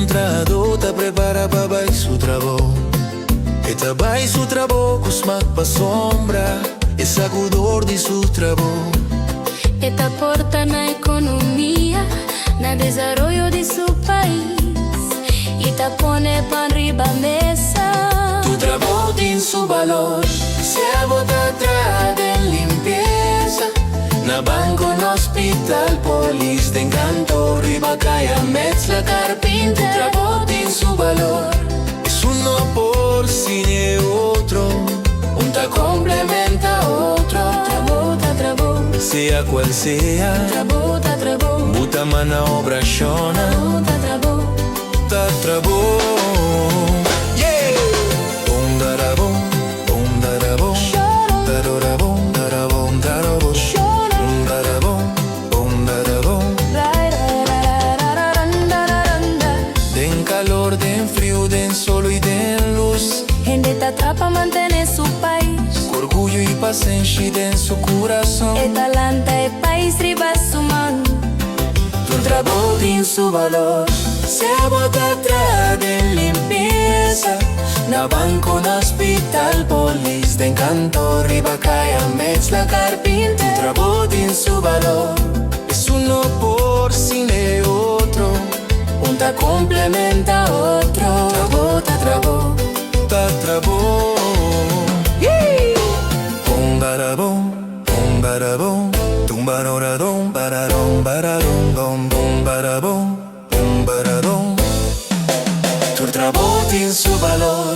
encontrado te prepara para su trabajo. Esta va y su trabajo más pa sombra, es sacudor de su trabajo. Esta porta na economía, na desarrollo de su país. Y te pone pan arriba mesa. Tu trabajo tiene su valor, sea bota atrás de limpieza. Na banco, no hospital, polis, de encanto, riba, calla, mezcla, carpinter. Tu trabajo tiene su valor, es uno por cine otro, un ta complementa a otro. Trabo, sea cual sea, trabo, buta mana obra shona, trabo. ta trabo. Yeah! Bom darabom, darabom, darabom, darabom. Den calor, den frío, den solo y den luz. Gente te atrapa mantener su país. Orgullo y paciencia en su corazón. Esta lanta es país riba su mano. Tu trabajo tiene su valor, sea bota atrás de limpieza. Na banco, na hospital, polis, de encanto, riba, calla, mezcla, carpinter. Tu trabajo tiene su valor, es uno por cine otro, un ta complementa a otro. Trabo, ta trabo. Bom barabom, tumbaroradom, bararom, bararom, bom barabom, bom baradom. Tu trabajo tiene su valor,